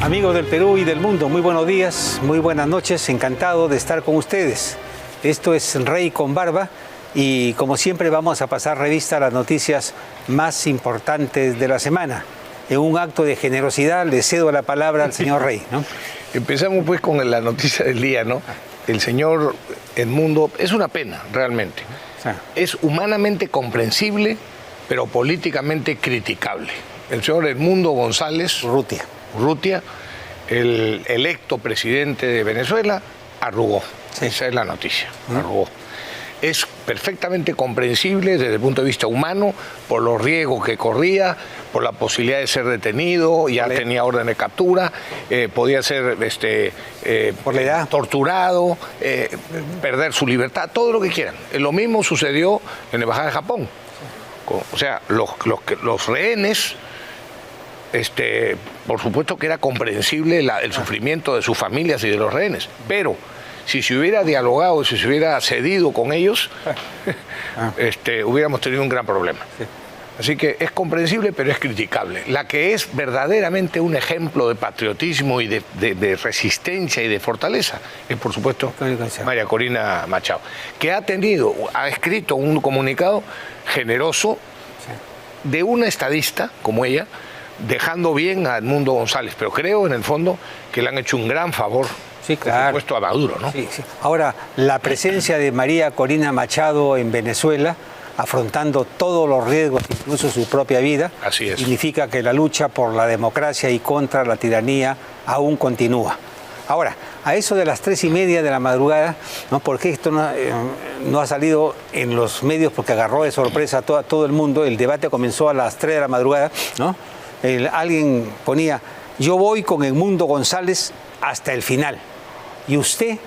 Amigos del Perú y del mundo, muy buenos días, muy buenas noches, encantado de estar con ustedes. Esto es Rey con Barba y como siempre vamos a pasar revista a las noticias más importantes de la semana. En un acto de generosidad le cedo la palabra al señor Rey, ¿no? Empezamos pues con la noticia del día, ¿no? El señor Edmundo, es una pena realmente. Sí. Es humanamente comprensible, pero políticamente criticable. El señor Edmundo González Urrutia, el electo presidente de Venezuela, arrugó. Sí. Esa es la noticia, arrugó. Es perfectamente comprensible desde el punto de vista humano, por los riesgos que corría, por la posibilidad de ser detenido, ya tenía orden de captura, podía ser por la edad, torturado, perder su libertad, todo lo que quieran. Lo mismo sucedió en la Embajada de Japón. O sea, los rehenes, por supuesto que era comprensible el sufrimiento de sus familias y de los rehenes, pero si se hubiera dialogado, si se hubiera cedido con ellos, hubiéramos tenido un gran problema. Sí. Así que es comprensible, pero es criticable. La que es verdaderamente un ejemplo de patriotismo y de resistencia y de fortaleza es, por supuesto, María Corina Machado, que ha escrito un comunicado generoso de una estadista como ella, dejando bien a Edmundo González, pero creo en el fondo que le han hecho un gran favor. Sí, claro. Por supuesto a Maduro, ¿no? Sí, sí. Ahora, la presencia de María Corina Machado en Venezuela, afrontando todos los riesgos, incluso su propia vida, así es, significa que la lucha por la democracia y contra la tiranía aún continúa. Ahora, a eso de las 3:30 de la madrugada, ¿no? Porque esto no ha salido en los medios porque agarró de sorpresa a todo el mundo, el debate comenzó a las 3 de la madrugada, ¿no? Alguien ponía, yo voy con Edmundo González hasta el final. ¿Y usted?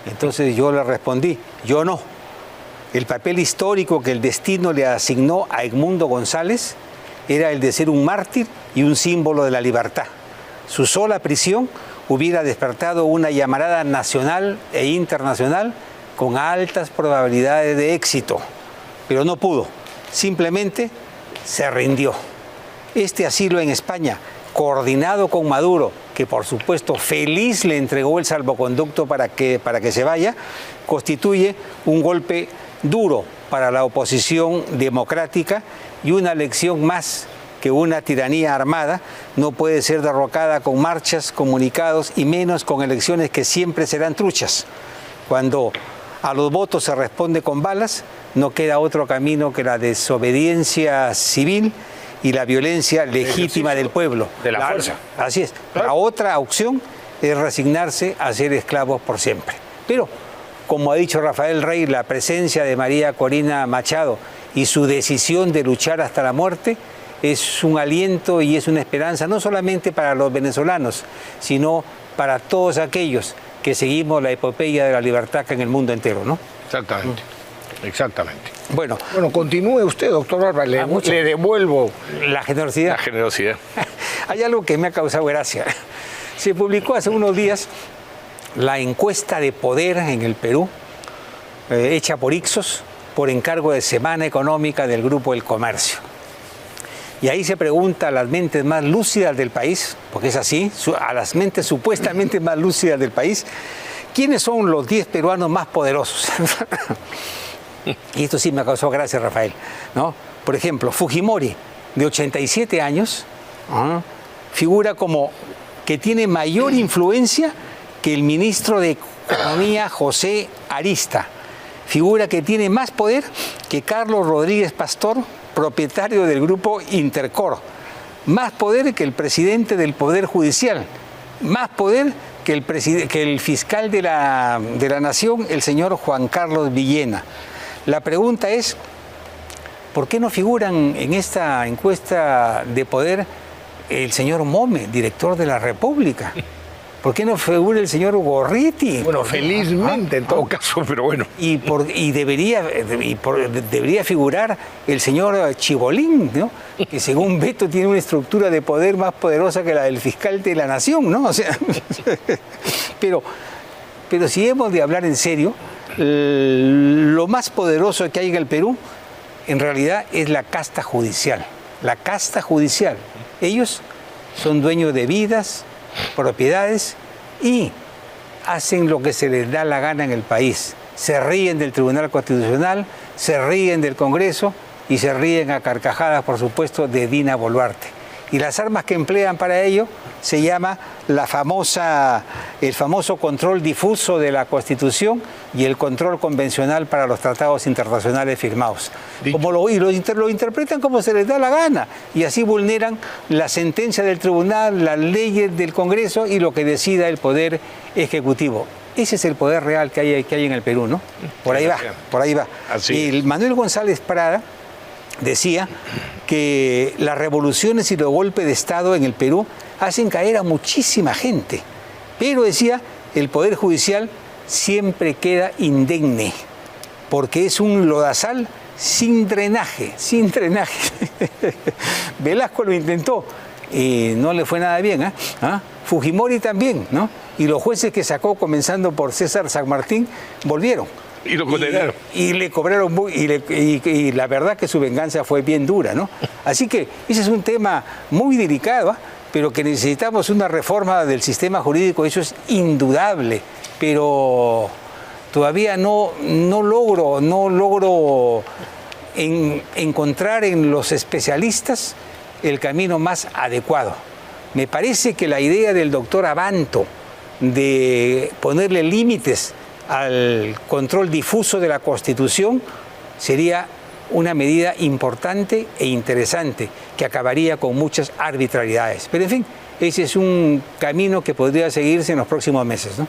Entonces yo le respondí, yo no. El papel histórico que el destino le asignó a Edmundo González era el de ser un mártir y un símbolo de la libertad. Su sola prisión hubiera despertado una llamarada nacional e internacional con altas probabilidades de éxito, pero no pudo, simplemente se rindió. Este asilo en España, coordinado con Maduro, que por supuesto feliz le entregó el salvoconducto para que se vaya, constituye un golpe duro para la oposición democrática y una lección más que una tiranía armada no puede ser derrocada con marchas, comunicados y menos con elecciones que siempre serán truchas. Cuando a los votos se responde con balas, no queda otro camino que la desobediencia civil y la violencia legítima del pueblo. De la fuerza. Así es. La otra opción es resignarse a ser esclavos por siempre. Pero, como ha dicho Rafael Rey, la presencia de María Corina Machado y su decisión de luchar hasta la muerte es un aliento y es una esperanza no solamente para los venezolanos, sino para todos aquellos que seguimos la epopeya de la libertad en el mundo entero, ¿no? Exactamente. Exactamente. Bueno, continúe usted, doctor Barba, le devuelvo la generosidad. La generosidad. Hay algo que me ha causado gracia. Se publicó hace unos días la encuesta de poder en el Perú, hecha por Ipsos, por encargo de Semana Económica del Grupo El Comercio. Y ahí se pregunta a las mentes más lúcidas del país, porque es así, a las mentes supuestamente más lúcidas del país, ¿quiénes son los 10 peruanos más poderosos? Y esto sí me causó gracia, Rafael, ¿no? Por ejemplo, Fujimori, de 87 años, figura como que tiene mayor influencia que el ministro de Economía, José Arista. Figura que tiene más poder que Carlos Rodríguez Pastor, propietario del grupo Intercor. Más poder que el presidente del Poder Judicial. Más poder que el fiscal de la Nación, el señor Juan Carlos Villena. La pregunta es, ¿por qué no figuran en esta encuesta de poder el señor Mome, director de la República? ¿Por qué no figura el señor Gorriti? Bueno, felizmente en todo caso, pero bueno. Y debería figurar el señor Chibolín, ¿no? Que según Beto tiene una estructura de poder más poderosa que la del fiscal de la Nación, ¿no? O sea, pero si hemos de hablar en serio, lo más poderoso que hay en el Perú, en realidad, es la casta judicial. La casta judicial. Ellos son dueños de vidas, propiedades y hacen lo que se les da la gana en el país. Se ríen del Tribunal Constitucional, se ríen del Congreso y se ríen a carcajadas, por supuesto, de Dina Boluarte. Y las armas que emplean para ello se llama el famoso control difuso de la Constitución y el control convencional para los tratados internacionales firmados. Lo interpretan como se les da la gana y así vulneran la sentencia del tribunal, las leyes del Congreso y lo que decida el Poder Ejecutivo. Ese es el poder real que hay en el Perú, ¿no? Por ahí va. Y Manuel González Prada decía que las revoluciones y los golpes de Estado en el Perú hacen caer a muchísima gente, pero decía, el Poder Judicial siempre queda indemne, porque es un lodazal sin drenaje. Velasco lo intentó y no le fue nada bien, Fujimori también, ¿no? Y los jueces que sacó, comenzando por César San Martín, volvieron. Y lo condenaron. Y le cobraron, y la verdad que su venganza fue bien dura, ¿no? Así que ese es un tema muy delicado, pero que necesitamos una reforma del sistema jurídico, eso es indudable, pero todavía no logro encontrar en los especialistas el camino más adecuado. Me parece que la idea del doctor Abanto de ponerle límites al control difuso de la Constitución sería una medida importante e interesante que acabaría con muchas arbitrariedades. Pero en fin, ese es un camino que podría seguirse en los próximos meses, ¿no?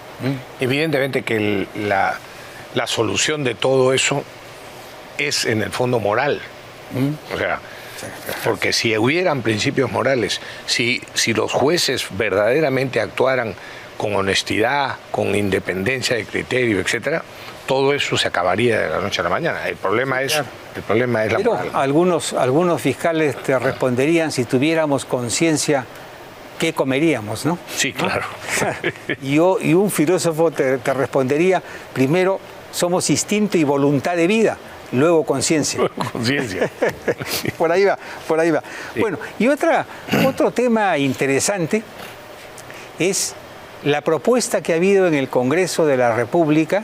Evidentemente que la solución de todo eso es en el fondo moral. O sea, porque si hubieran principios morales, si los jueces verdaderamente actuaran con honestidad, con independencia de criterio, etcétera, todo eso se acabaría de la noche a la mañana. El problema es la moral. Algunos fiscales te responderían, si tuviéramos conciencia, ¿qué comeríamos, no? Sí, claro. Y un filósofo te respondería, primero, somos instinto y voluntad de vida, luego conciencia. Conciencia. Por ahí va. Sí. Bueno, y otro tema interesante es la propuesta que ha habido en el Congreso de la República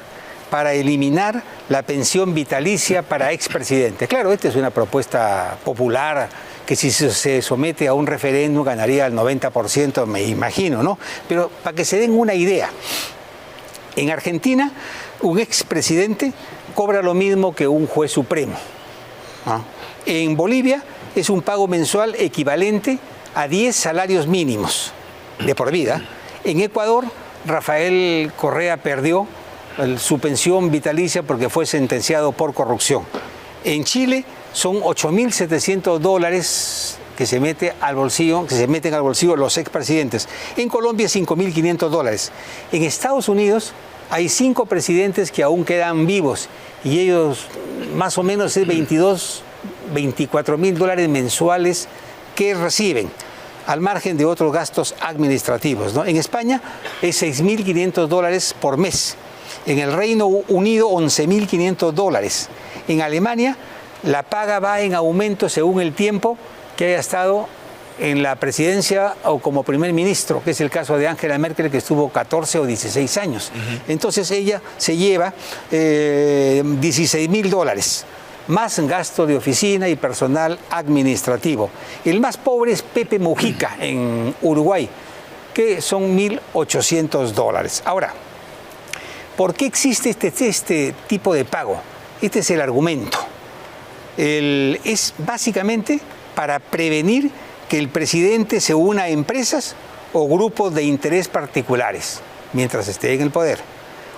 para eliminar la pensión vitalicia para expresidentes. Claro, esta es una propuesta popular que si se somete a un referéndum ganaría el 90%, me imagino, ¿no? Pero para que se den una idea, en Argentina un expresidente cobra lo mismo que un juez supremo. En Bolivia es un pago mensual equivalente a 10 salarios mínimos de por vida. En Ecuador, Rafael Correa perdió su pensión vitalicia porque fue sentenciado por corrupción. En Chile son $8.700 que se meten al bolsillo los expresidentes. En Colombia, $5.500. En Estados Unidos hay 5 presidentes que aún quedan vivos y ellos más o menos es $24.000 mensuales que reciben, al margen de otros gastos administrativos, ¿no? En España es $6.500 por mes. En el Reino Unido, $11.500. En Alemania, la paga va en aumento según el tiempo que haya estado en la presidencia o como primer ministro, que es el caso de Angela Merkel, que estuvo 14 o 16 años. Entonces ella se lleva $16.000. Más gasto de oficina y personal administrativo. El más pobre es Pepe Mujica en Uruguay, que son $1.800. Ahora, ¿por qué existe este tipo de pago? Este es el argumento. Es básicamente para prevenir que el presidente se una a empresas o grupos de interés particulares mientras esté en el poder.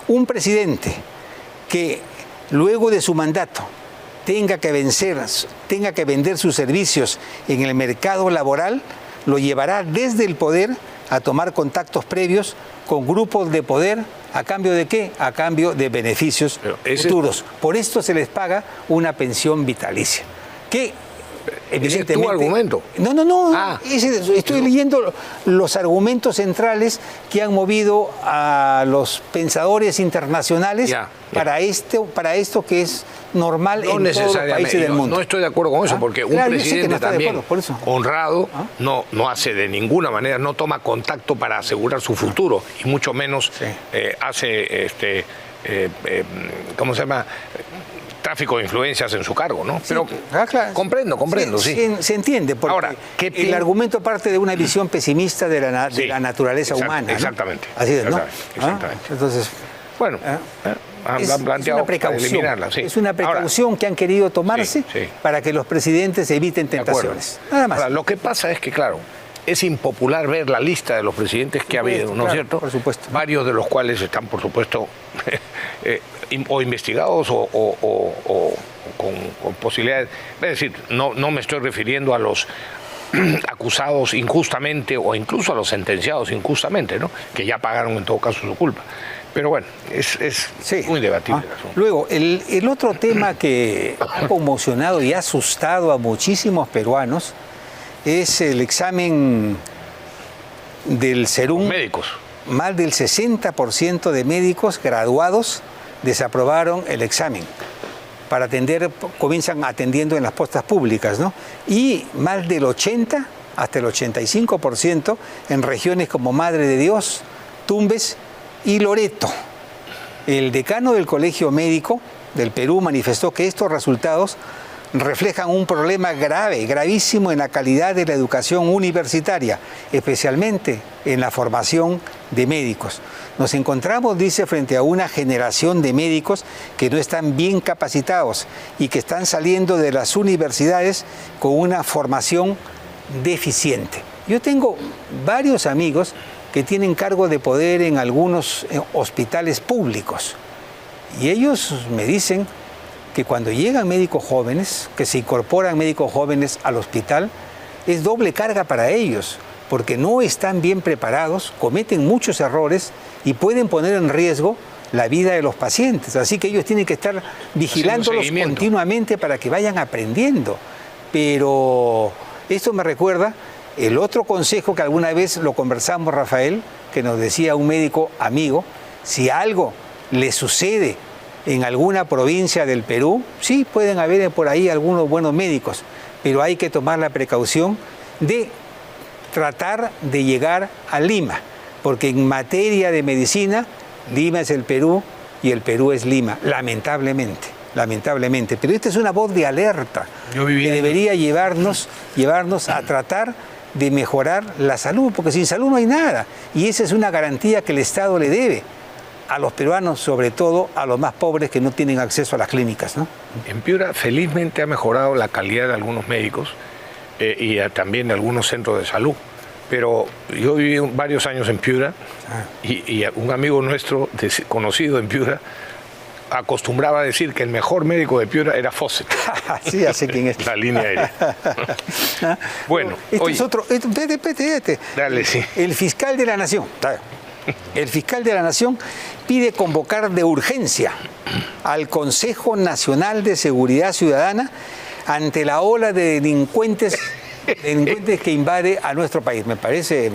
Un presidente que luego de su mandato tenga que vender sus servicios en el mercado laboral, lo llevará desde el poder a tomar contactos previos con grupos de poder, ¿a cambio de qué? A cambio de beneficios futuros. Por esto se les paga una pensión vitalicia, que evidentemente... ¿Ese es tu argumento? No. Estoy leyendo los argumentos centrales que han movido a los pensadores internacionales para esto que es normal en todos los países del mundo. No estoy de acuerdo con eso, porque un presidente también honrado no hace de ninguna manera, no toma contacto para asegurar su futuro, y mucho menos hace, ¿cómo se llama?, tráfico de influencias en su cargo, ¿no? Pero claro. comprendo, sí. Se entiende, porque ahora, el argumento parte de una visión pesimista de la naturaleza humana. Exactamente. ¿No? Así es, ¿no? Exactamente. Entonces, bueno, han planteado una precaución, eliminarla. Sí. Es una precaución que han querido tomarse para que los presidentes eviten tentaciones. Nada más. Ahora, lo que pasa es que, claro, es impopular ver la lista de los presidentes que ha habido, ¿no es cierto? Por supuesto. Varios de los cuales están, por supuesto, o investigados o con posibilidades. Es decir, no me estoy refiriendo a los acusados injustamente o incluso a los sentenciados injustamente, ¿no?, que ya pagaron en todo caso su culpa. Pero bueno, es muy debatible el asunto. Luego, el otro tema que ha conmocionado y ha asustado a muchísimos peruanos es el examen del Serum. Médicos. Más del 60% de médicos graduados desaprobaron el examen para comienzan atendiendo en las postas públicas, ¿no? Y más del 80 hasta el 85% en regiones como Madre de Dios, Tumbes y Loreto. El decano del Colegio Médico del Perú manifestó que estos resultados reflejan un problema gravísimo en la calidad de la educación universitaria, especialmente en la formación de médicos. Nos encontramos, dice, frente a una generación de médicos que no están bien capacitados y que están saliendo de las universidades con una formación deficiente. Yo tengo varios amigos que tienen cargo de poder en algunos hospitales públicos y ellos me dicen que cuando llegan médicos jóvenes, que se incorporan médicos jóvenes al hospital, es doble carga para ellos, porque no están bien preparados, cometen muchos errores y pueden poner en riesgo la vida de los pacientes. Así que ellos tienen que estar vigilándolos continuamente para que vayan aprendiendo. Pero esto me recuerda el otro consejo que alguna vez lo conversamos, Rafael, que nos decía un médico amigo: si algo le sucede en alguna provincia del Perú, sí pueden haber por ahí algunos buenos médicos, pero hay que tomar la precaución de tratar de llegar a Lima, porque en materia de medicina, Lima es el Perú y el Perú es Lima, lamentablemente. Pero esta es una voz de alerta que debería llevarnos a tratar de mejorar la salud, porque sin salud no hay nada, y esa es una garantía que el Estado le debe a los peruanos, sobre todo a los más pobres que no tienen acceso a las clínicas, ¿no? En Piura felizmente ha mejorado la calidad de algunos médicos y también de algunos centros de salud, pero yo viví varios años en Piura y un amigo nuestro conocido en Piura acostumbraba a decir que el mejor médico de Piura era Fawcett. Sí, ya sé quién es. La línea aérea. Bueno, este es otro. Dale, sí. El fiscal de la Nación. El fiscal de la Nación pide convocar de urgencia al Consejo Nacional de Seguridad Ciudadana ante la ola de delincuentes que invade a nuestro país. Me parece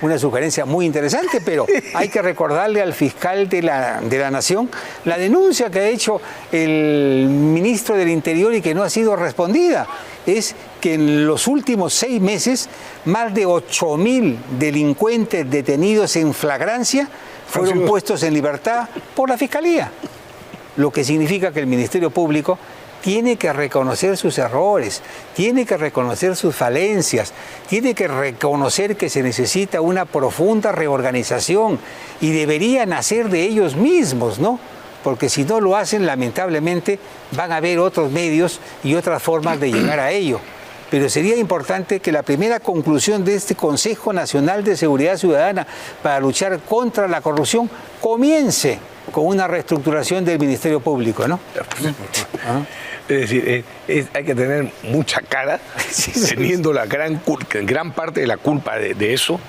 una sugerencia muy interesante, pero hay que recordarle al fiscal de la Nación la denuncia que ha hecho el ministro del Interior y que no ha sido respondida. Es que en los últimos 6 meses, más de 8.000 delincuentes detenidos en flagrancia fueron puestos en libertad por la Fiscalía. Lo que significa que el Ministerio Público tiene que reconocer sus errores, tiene que reconocer sus falencias, tiene que reconocer que se necesita una profunda reorganización y deberían hacer de ellos mismos, ¿no? Porque si no lo hacen, lamentablemente van a haber otros medios y otras formas de llegar a ello. Pero sería importante que la primera conclusión de este Consejo Nacional de Seguridad Ciudadana para luchar contra la corrupción comience con una reestructuración del Ministerio Público, ¿no? Es decir, hay que tener mucha cara, teniendo la gran parte de la culpa de eso,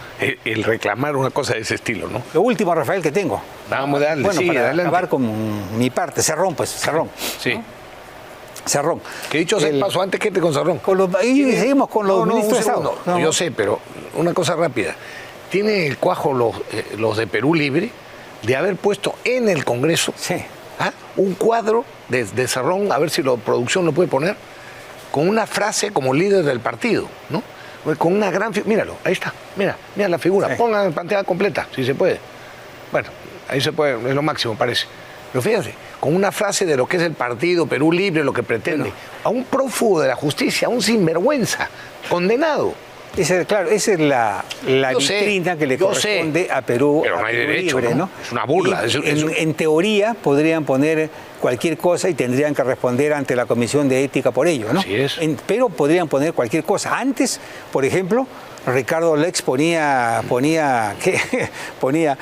el reclamar una cosa de ese estilo, ¿no? Lo último, Rafael, que tengo. Vamos a darle, bueno, sí, para adelante. acabar con mi parte, cerrón. Sí. ¿No? Cerrón. Que dicho sea el paso, antes que te con Cerrón. Y seguimos con los ministros de Estado. No, yo sé, pero una cosa rápida. Tiene el cuajo los de Perú Libre de haber puesto en el Congreso un cuadro de Cerrón, a ver si la producción lo puede poner, con una frase como líder del partido, ¿no? Con una gran... Míralo, ahí está, mira la figura. Sí. Pongan la pantalla completa, si se puede. Bueno, ahí se puede, es lo máximo, parece. Pero fíjense, con una frase de lo que es el partido Perú Libre, lo que pretende. Bueno, a un prófugo de la justicia, a un sinvergüenza, condenado. Claro, esa es la vitrina que le corresponde a Perú. Pero no hay derecho, Libre, ¿no? Es una burla. En teoría podrían poner cualquier cosa y tendrían que responder ante la Comisión de Ética por ello, ¿no? Así es. Pero podrían poner cualquier cosa. Antes, por ejemplo, Ricardo Lex ponía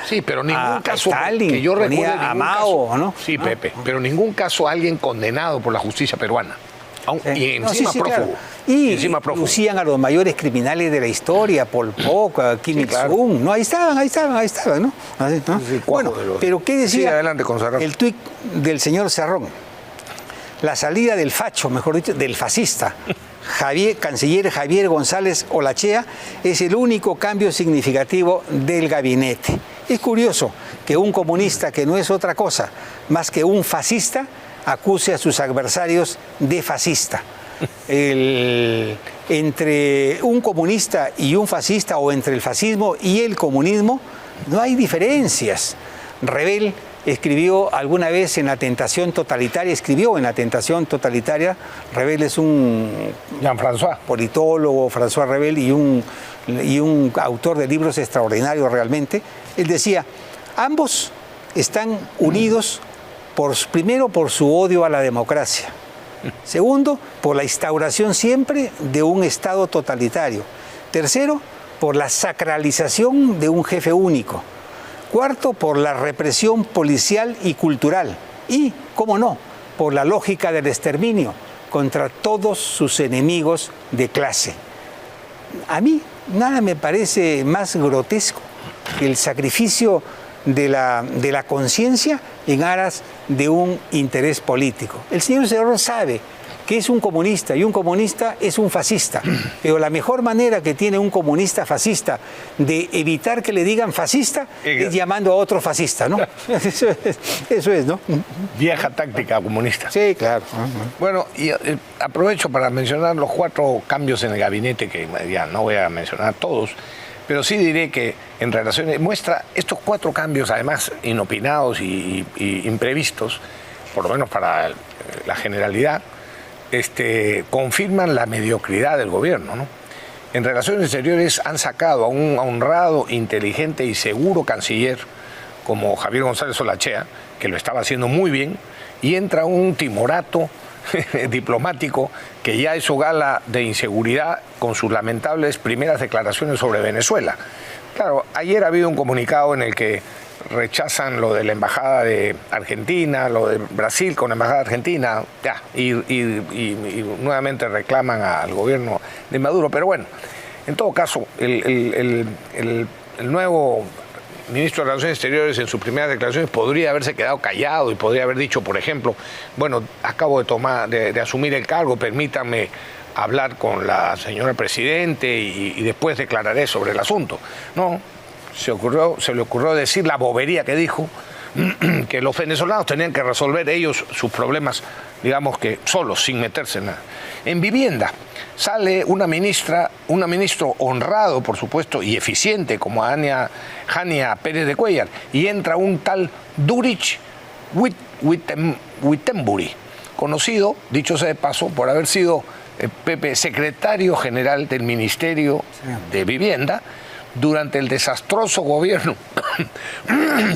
sí, pero ningún caso a Stalin, que yo recuerde, a Mao, caso, ¿no? Sí, Pepe, pero ningún caso a alguien condenado por la justicia peruana. Y encima prófugo. Claro. Y lucían a los mayores criminales de la historia, Pol Pot, Kim Il-sung, ¿no? Ahí estaban, ¿no? Así, ¿no? Sí, bueno, pero ¿qué decía? Sí, adelante con Cerrón. El tuit del señor Cerrón? La salida del facho, mejor dicho, del fascista, canciller Javier González Olachea, es el único cambio significativo del gabinete. Es curioso que un comunista que no es otra cosa más que un fascista acuse a sus adversarios de fascista. Entre un comunista y un fascista, o entre el fascismo y el comunismo, no hay diferencias. Revel escribió alguna vez en La Tentación Totalitaria, Revel es un Jean-François politólogo, François Revel, y un autor de libros extraordinarios realmente. Él decía, ambos están unidos primero por su odio a la democracia, segundo, por la instauración siempre de un Estado totalitario, tercero, por la sacralización de un jefe único, cuarto, por la represión policial y cultural y, cómo no, por la lógica del exterminio contra todos sus enemigos de clase. A mí nada me parece más grotesco que el sacrificio de la conciencia en aras de un interés político. El señor Cerrón sabe que es un comunista y un comunista es un fascista, pero la mejor manera que tiene un comunista fascista de evitar que le digan fascista es llamando a otro fascista, ¿no? Eso es, ¿no? Vieja táctica comunista. Sí, claro. Bueno, y aprovecho para mencionar los 4 cambios en el gabinete, que ya no voy a mencionar todos, pero sí diré que en relaciones muestra estos 4 cambios, además inopinados y imprevistos, por lo menos para la generalidad, confirman la mediocridad del gobierno, ¿no? En relaciones exteriores han sacado a un honrado, inteligente y seguro canciller como Javier González Olachea, que lo estaba haciendo muy bien, y entra un timorato diplomático que ya hizo gala de inseguridad con sus lamentables primeras declaraciones sobre Venezuela. Claro, ayer ha habido un comunicado en el que rechazan lo de la embajada de Argentina, lo de Brasil con la embajada argentina, y nuevamente reclaman al gobierno de Maduro. Pero bueno, en todo caso, el nuevo ministro de Relaciones Exteriores en sus primeras declaraciones podría haberse quedado callado y podría haber dicho, por ejemplo, bueno, acabo de asumir el cargo, permítanme hablar con la señora Presidente y después declararé sobre el asunto. No, se le ocurrió decir la bobería que dijo, que los venezolanos tenían que resolver ellos sus problemas, digamos que solos, sin meterse en nada. En vivienda sale un ministro honrado, por supuesto, y eficiente, como Jania Pérez de Cuellar, y entra un tal Durich Wittenbury, conocido, dicho sea de paso, por haber sido Pepe, secretario general del Ministerio de Vivienda durante el desastroso gobierno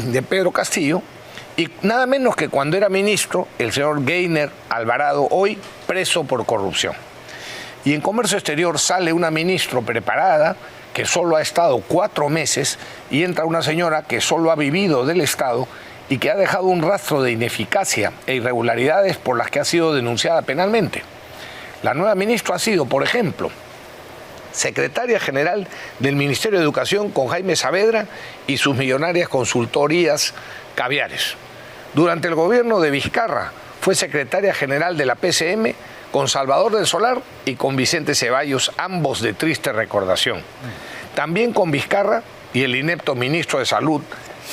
de Pedro Castillo, y nada menos que cuando era ministro, el señor Geiner Alvarado, hoy preso por corrupción. Y en Comercio Exterior sale una ministra preparada, que solo ha estado 4 meses, y entra una señora que solo ha vivido del Estado y que ha dejado un rastro de ineficacia e irregularidades por las que ha sido denunciada penalmente. La nueva ministra ha sido, por ejemplo, secretaria general del Ministerio de Educación con Jaime Saavedra y sus millonarias consultorías caviares. Durante el gobierno de Vizcarra fue secretaria general de la PCM con Salvador del Solar y con Vicente Ceballos, ambos de triste recordación. También con Vizcarra y el inepto ministro de Salud,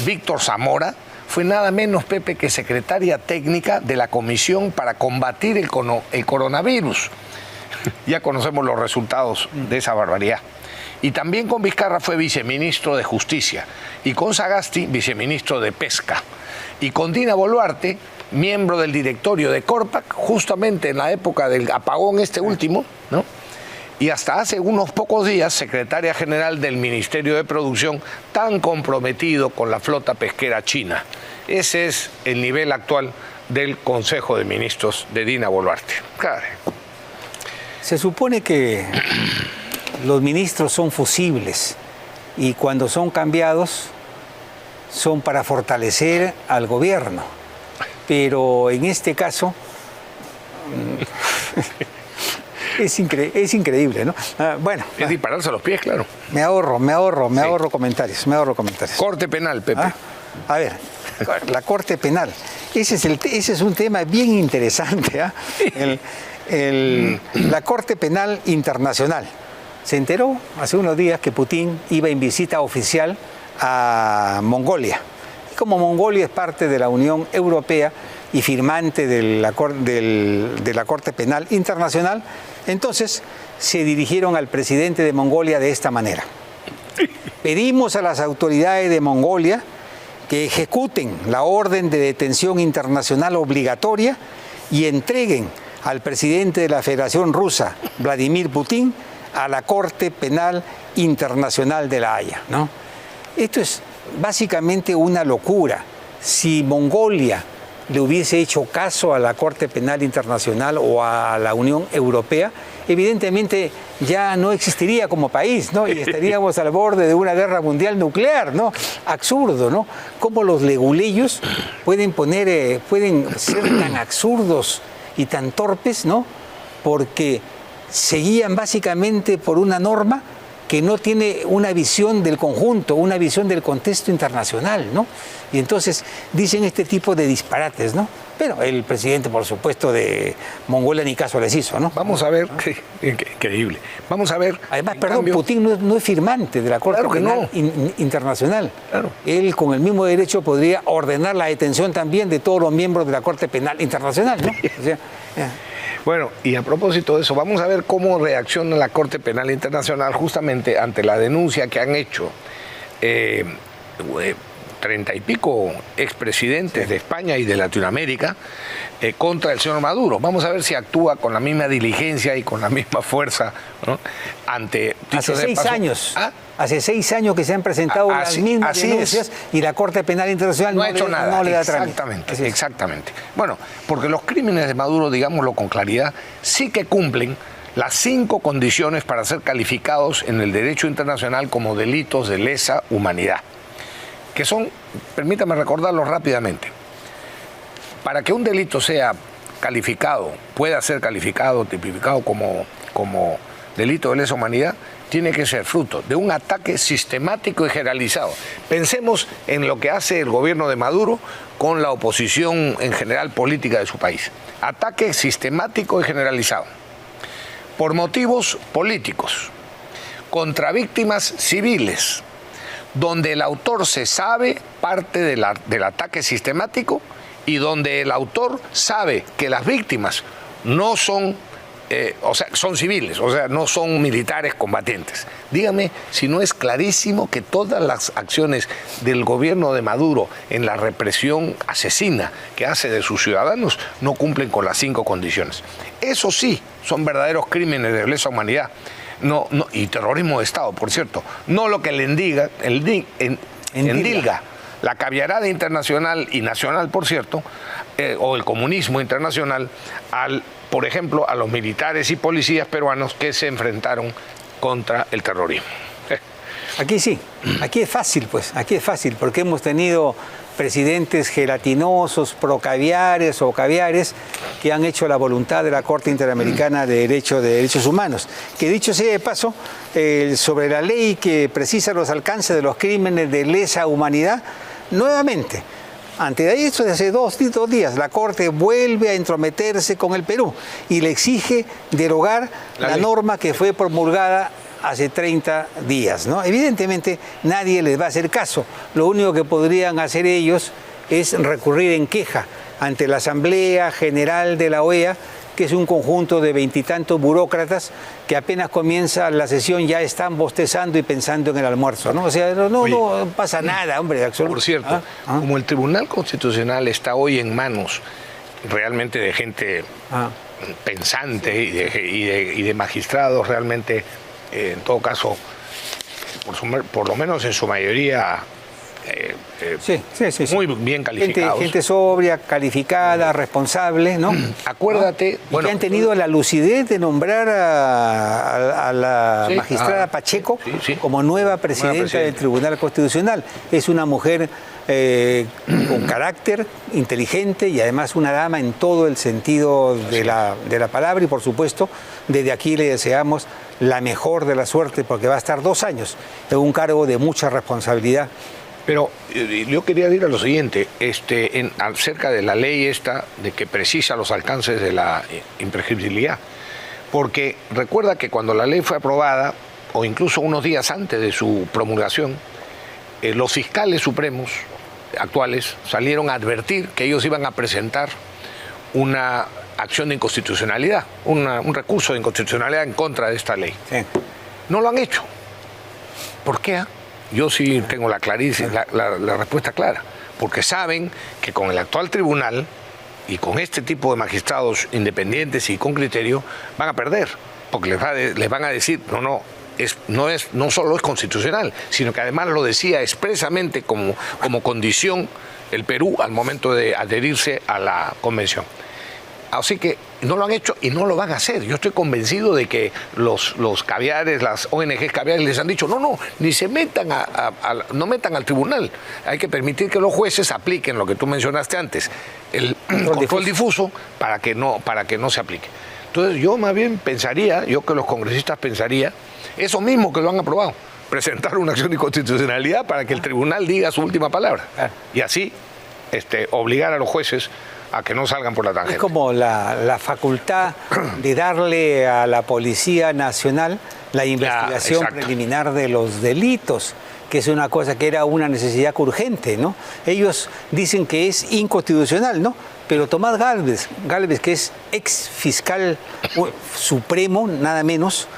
Víctor Zamora, fue nada menos, Pepe, que secretaria técnica de la Comisión para combatir el coronavirus. Ya conocemos los resultados de esa barbaridad. Y también con Vizcarra fue viceministro de Justicia, y con Sagasti, viceministro de Pesca. Y con Dina Boluarte, miembro del directorio de Corpac, justamente en la época del apagón último, ¿no? Y hasta hace unos pocos días, secretaria general del Ministerio de Producción, tan comprometido con la flota pesquera china. Ese es el nivel actual del Consejo de Ministros de Dina Boluarte. Claro. Se supone que los ministros son fusibles y cuando son cambiados son para fortalecer al gobierno. Pero en este caso es increíble, ¿no? Bueno. Es dispararse a los pies, claro. Me ahorro comentarios. Corte penal, Pepe. A ver, la Corte Penal. Ese es un tema bien interesante, la Corte Penal Internacional. Se enteró hace unos días que Putin iba en visita oficial a Mongolia. Y como Mongolia es parte de la Unión Europea y firmante de la Corte Penal Internacional, entonces se dirigieron al presidente de Mongolia de esta manera. Pedimos a las autoridades de Mongolia que ejecuten la orden de detención internacional obligatoria y entreguen al presidente de la Federación Rusa, Vladimir Putin, a la Corte Penal Internacional de La Haya, ¿no? Esto es básicamente una locura. Si Mongolia le hubiese hecho caso a la Corte Penal Internacional o a la Unión Europea, evidentemente ya no existiría como país, ¿no? Y estaríamos al borde de una guerra mundial nuclear, ¿no? Absurdo, ¿no? Cómo los leguleyos pueden ser tan absurdos y tan torpes, ¿no? Porque se guían básicamente por una norma que no tiene una visión del conjunto, una visión del contexto internacional, ¿no? Y entonces dicen este tipo de disparates, ¿no? Pero el presidente, por supuesto, de Mongolia ni caso les hizo, ¿no? Vamos a ver, increíble. Vamos a ver. Además, Putin no es firmante de la Corte Penal Internacional. Claro. Él, con el mismo derecho, podría ordenar la detención también de todos los miembros de la Corte Penal Internacional, ¿no? O sea, Bueno, y a propósito de eso, vamos a ver cómo reacciona la Corte Penal Internacional justamente ante la denuncia que han hecho 30 y pico expresidentes de España y de Latinoamérica contra el señor Maduro. Vamos a ver si actúa con la misma diligencia y con la misma fuerza, ¿no? Ante... Hace 6 años. Hace 6 años que se han presentado las mismas denuncias y la Corte Penal Internacional no ha hecho nada. No le da trámite. Exactamente. Bueno, porque los crímenes de Maduro, digámoslo con claridad, sí que cumplen las 5 condiciones para ser calificados en el derecho internacional como delitos de lesa humanidad, que son, permítame recordarlos rápidamente. Para que un delito sea calificado, pueda ser calificado, tipificado como delito de lesa humanidad, tiene que ser fruto de un ataque sistemático y generalizado. Pensemos en lo que hace el gobierno de Maduro con la oposición en general política de su país. Ataque sistemático y generalizado, por motivos políticos, contra víctimas civiles, donde el autor se sabe parte del ataque sistemático y donde el autor sabe que las víctimas no son, son civiles, o sea, no son militares combatientes. Dígame si no es clarísimo que todas las acciones del gobierno de Maduro en la represión asesina que hace de sus ciudadanos no cumplen con las 5 condiciones. Eso sí, son verdaderos crímenes de lesa humanidad. Y terrorismo de Estado, por cierto. No lo que le endilga la caviarada internacional y nacional, por cierto, o el comunismo internacional, por ejemplo, a los militares y policías peruanos que se enfrentaron contra el terrorismo. Aquí sí, aquí es fácil, porque hemos tenido presidentes gelatinosos, procaviares o caviares que han hecho la voluntad de la Corte Interamericana de Derechos Humanos. Que dicho sea de paso, sobre la ley que precisa los alcances de los crímenes de lesa humanidad, nuevamente, Antes de eso, de hace dos días, la Corte vuelve a entrometerse con el Perú y le exige derogar la norma que fue promulgada hace 30 días, ¿no? Evidentemente nadie les va a hacer caso. Lo único que podrían hacer ellos es recurrir en queja ante la Asamblea General de la OEA, que es un conjunto de 20 y tantos burócratas que apenas comienza la sesión ya están bostezando y pensando en el almuerzo, ¿no? O sea, no pasa nada, hombre. Por cierto, como el Tribunal Constitucional está hoy en manos realmente de gente pensante y de magistrados realmente, en todo caso, por lo menos en su mayoría, muy bien calificados. Gente sobria, calificada, responsable, ¿no? Acuérdate... Y que han tenido la lucidez de nombrar a la magistrada Pacheco como nueva presidenta del Tribunal Constitucional. Es una mujer con carácter, inteligente y además una dama en todo el sentido de la palabra, y por supuesto, desde aquí le deseamos la mejor de la suerte porque va a estar 2 años en un cargo de mucha responsabilidad. Pero yo quería decir a lo siguiente, acerca de la ley esta, de que precisa los alcances de la imprescriptibilidad. Porque recuerda que cuando la ley fue aprobada, o incluso unos días antes de su promulgación, los fiscales supremos actuales salieron a advertir que ellos iban a presentar una acción de inconstitucionalidad, un recurso de inconstitucionalidad en contra de esta ley. Sí. No lo han hecho. ¿Por qué? Yo sí tengo la respuesta clara, porque saben que con el actual tribunal y con este tipo de magistrados independientes y con criterio van a perder, porque les van a decir, no solo es constitucional, sino que además lo decía expresamente como condición el Perú al momento de adherirse a la convención. Así que no lo han hecho y no lo van a hacer. Yo estoy convencido de que los caviares, las ONGs caviares les han dicho, ni se metan no metan al tribunal. Hay que permitir que los jueces apliquen lo que tú mencionaste antes, el control difuso para que no se aplique. Entonces yo más bien pensaría, que los congresistas pensaría, eso mismo que lo han aprobado, presentar una acción de inconstitucionalidad para que el tribunal diga su última palabra. Y así obligar a los jueces a que no salgan por la tangente. Es como la facultad de darle a la Policía Nacional la investigación preliminar de los delitos, que es una cosa que era una necesidad urgente, ¿no? Ellos dicen que es inconstitucional, ¿no? Pero Tomás Gálvez, que es ex fiscal supremo, nada menos,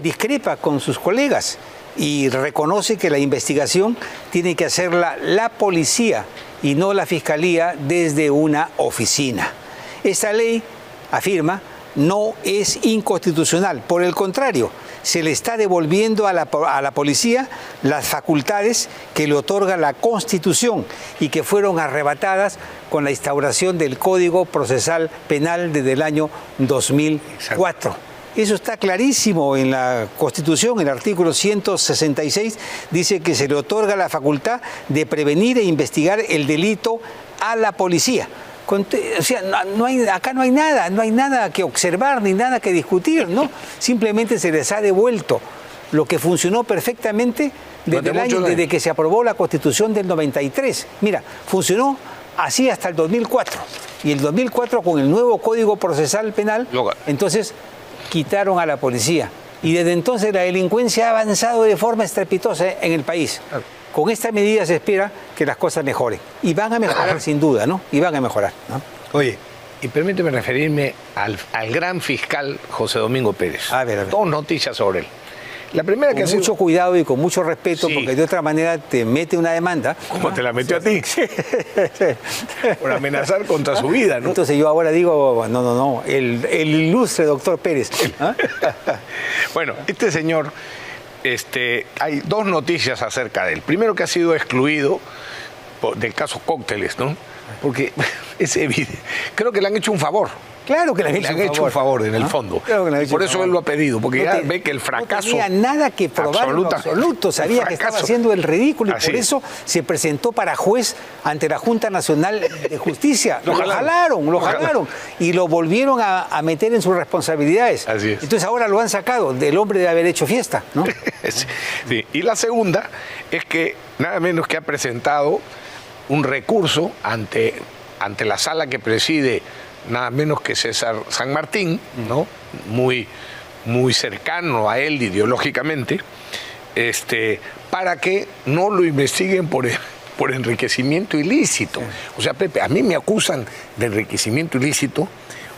discrepa con sus colegas y reconoce que la investigación tiene que hacerla la policía y no la Fiscalía desde una oficina. Esta ley, afirma, no es inconstitucional. Por el contrario, se le está devolviendo a la policía las facultades que le otorga la Constitución y que fueron arrebatadas con la instauración del Código Procesal Penal desde el año 2004. Eso está clarísimo en la Constitución, el artículo 166 dice que se le otorga la facultad de prevenir e investigar el delito a la policía. O sea, acá no hay nada que observar ni nada que discutir, ¿no? Simplemente se les ha devuelto lo que funcionó perfectamente desde que se aprobó la Constitución del 93. Mira, funcionó así hasta el 2004. Y el 2004 con el nuevo Código Procesal Penal, entonces quitaron a la policía. Y desde entonces la delincuencia ha avanzado de forma estrepitosa en el país. Con esta medida se espera que las cosas mejoren. Y van a mejorar sin duda, ¿no? Y van a mejorar, ¿no? Oye, y permíteme referirme al gran fiscal José Domingo Pérez. A ver. 2 noticias sobre él. La primera con mucho cuidado y con mucho respeto, porque de otra manera te mete una demanda. ¿Cómo te la metió a ti? Por amenazar contra su vida, ¿no? Entonces yo ahora digo, no, el ilustre doctor Pérez. Bueno, este señor, hay 2 noticias acerca de él. Primero, que ha sido excluido del caso Cócteles, ¿no? Porque es evidente. Creo que le han hecho un favor. Claro que le han hecho un favor en el fondo. Claro que por eso él lo ha pedido, porque ya ve que el fracaso... No tenía nada que probar en absoluto, sabía que estaba haciendo el ridículo y por eso se presentó para juez ante la Junta Nacional de Justicia. Lo jalaron y lo volvieron a meter en sus responsabilidades. Así es. Entonces ahora lo han sacado del hombre de haber hecho fiesta, ¿no? Sí. Y la segunda es que nada menos que ha presentado un recurso ante la sala que preside nada menos que César San Martín, ¿no? Muy cercano a él ideológicamente, para que no lo investiguen por enriquecimiento ilícito. O sea, Pepe, a mí me acusan de enriquecimiento ilícito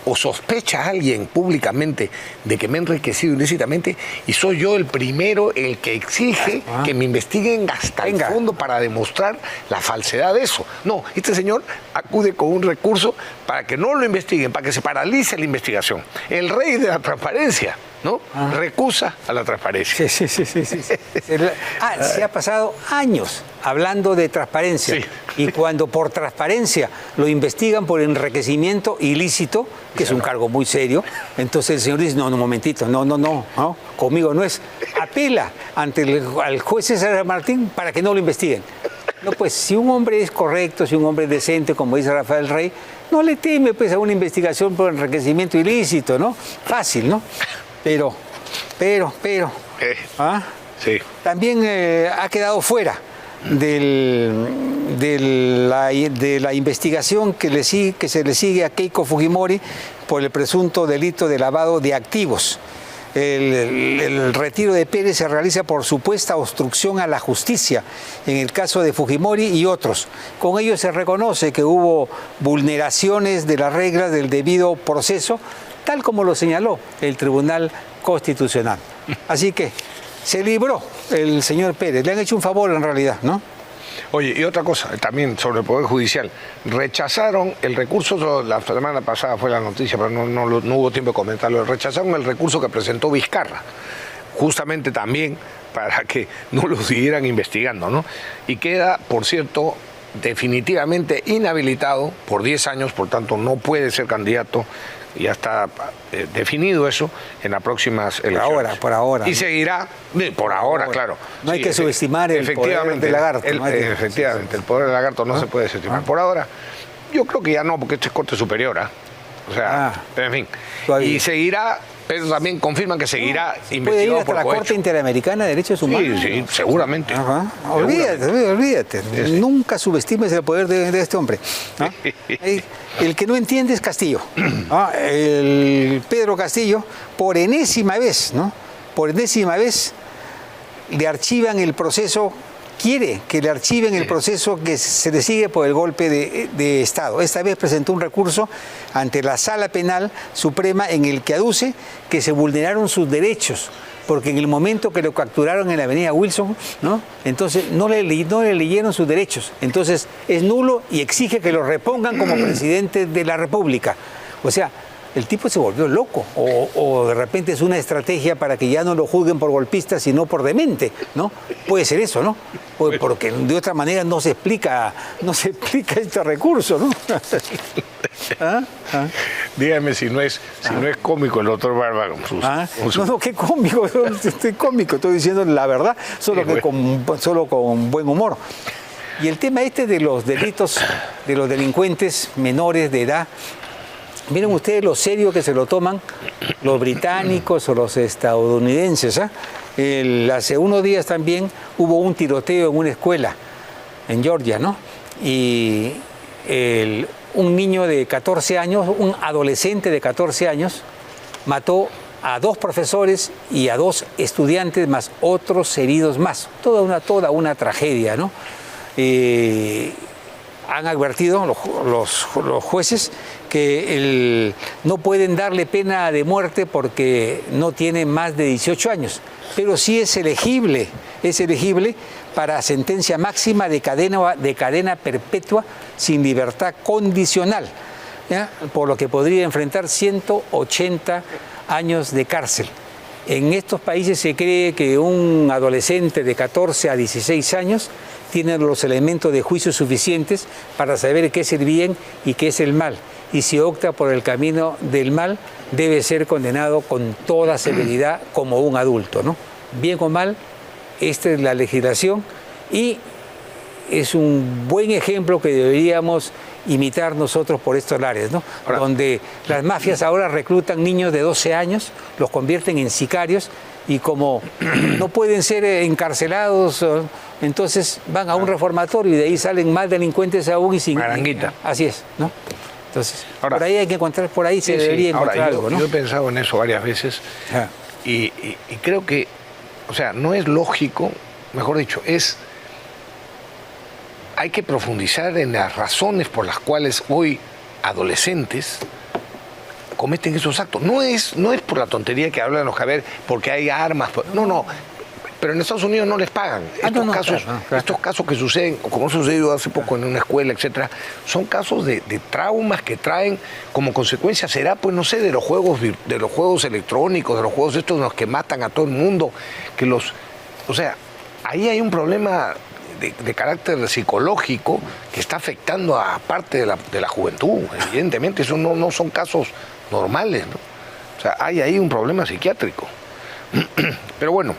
o sospecha alguien públicamente de que me he enriquecido ilícitamente y soy yo el primero el que exige que me investiguen hasta el fondo para demostrar la falsedad de eso. No, este señor acude con un recurso para que no lo investiguen, para que se paralice la investigación. El rey de la transparencia, ¿no? Recusa a la transparencia. Sí. Se ha pasado años hablando de transparencia. Sí. Y cuando por transparencia lo investigan por enriquecimiento ilícito, que es un cargo muy serio, entonces el señor dice, no, un momentito, no, conmigo no es. Apela al juez César Martín para que no lo investiguen. No, pues si un hombre es correcto, si un hombre es decente, como dice Rafael Rey, no le teme pues a una investigación por enriquecimiento ilícito, ¿no? Fácil, ¿no? Pero, sí. También ha quedado fuera de la investigación que se le sigue a Keiko Fujimori por el presunto delito de lavado de activos. El retiro de Pérez se realiza por supuesta obstrucción a la justicia en el caso de Fujimori y otros. Con ello se reconoce que hubo vulneraciones de las reglas del debido proceso, tal como lo señaló el Tribunal Constitucional. Así que se libró el señor Pérez. Le han hecho un favor en realidad, ¿no? Oye, y otra cosa, también sobre el Poder Judicial. Rechazaron el recurso, la semana pasada fue la noticia, pero no hubo tiempo de comentarlo. Rechazaron el recurso que presentó Vizcarra, justamente también para que no lo siguieran investigando, ¿no? Y queda, por cierto, definitivamente inhabilitado por 10 años, por tanto no puede ser candidato. Ya está definido eso en las próximas elecciones. Por ahora. Y seguirá, por ahora, claro. No hay que subestimar el poder del lagarto. Efectivamente, el poder del lagarto no se puede desestimar. Por ahora, yo creo que ya no, porque esto es Corte Superior. O sea, en fin. Y seguirá, pero también confirman que seguirá investigado. ¿Puede ir hasta la Corte Interamericana de Derechos Humanos? Sí, seguramente. Olvídate. Sí. Nunca subestimes el poder de este hombre. El que no entiende es Castillo. El Pedro Castillo, por enésima vez, le archivan el proceso. Quiere que le archiven el proceso que se le sigue por el golpe de Estado. Esta vez presentó un recurso ante la Sala Penal Suprema en el que aduce que se vulneraron sus derechos, porque en el momento que lo capturaron en la avenida Wilson, ¿no? Entonces no le leyeron sus derechos. Entonces es nulo y exige que lo repongan como presidente de la República. O sea, el tipo se volvió loco, o de repente es una estrategia para que ya no lo juzguen por golpista, sino por demente, ¿no? Puede ser eso, ¿no? Porque de otra manera no se explica este recurso, ¿no? Dígame si no es cómico el doctor Barba. No, qué cómico, estoy cómico, estoy diciendo la verdad, solo con buen humor. Y el tema de los delitos, de los delincuentes menores de edad, miren ustedes lo serio que se lo toman los británicos o los estadounidenses. Hace unos días también hubo un tiroteo en una escuela en Georgia, ¿no? Y un niño de 14 años, un adolescente de 14 años, mató a 2 profesores y a 2 estudiantes, más otros heridos más. Toda una tragedia, ¿no? Han advertido los jueces que no pueden darle pena de muerte porque no tiene más de 18 años, pero sí es elegible para sentencia máxima de cadena perpetua sin libertad condicional, ¿ya? Por lo que podría enfrentar 180 años de cárcel. En estos países se cree que un adolescente de 14 a 16 años tiene los elementos de juicio suficientes para saber qué es el bien y qué es el mal. Y si opta por el camino del mal, debe ser condenado con toda severidad como un adulto, ¿no? Bien o mal, esta es la legislación y es un buen ejemplo que deberíamos imitar nosotros por estos lares, ¿no? Donde las mafias ahora reclutan niños de 12 años, los convierten en sicarios y como no pueden ser encarcelados entonces van a un reformatorio y de ahí salen más delincuentes aún y sin... Maranguita. Así es, ¿no? Entonces, ahora, por ahí hay que encontrar, por ahí se debería encontrar algo, ¿no? Yo he pensado en eso varias veces y creo que, o sea, no es lógico, mejor dicho, hay que profundizar en las razones por las cuales hoy adolescentes cometen esos actos. No es por la tontería que hablan los caber, porque hay armas. No. Pero en Estados Unidos no les pagan. Estos casos que suceden, como sucedió hace poco en una escuela, etcétera, son casos de traumas que traen como consecuencia, será, pues no sé, de los juegos electrónicos, de los juegos estos en los que matan a todo el mundo, o sea, ahí hay un problema de carácter psicológico que está afectando a parte de la juventud. Evidentemente, eso no son casos normales, ¿no? O sea, hay ahí un problema psiquiátrico. Pero bueno,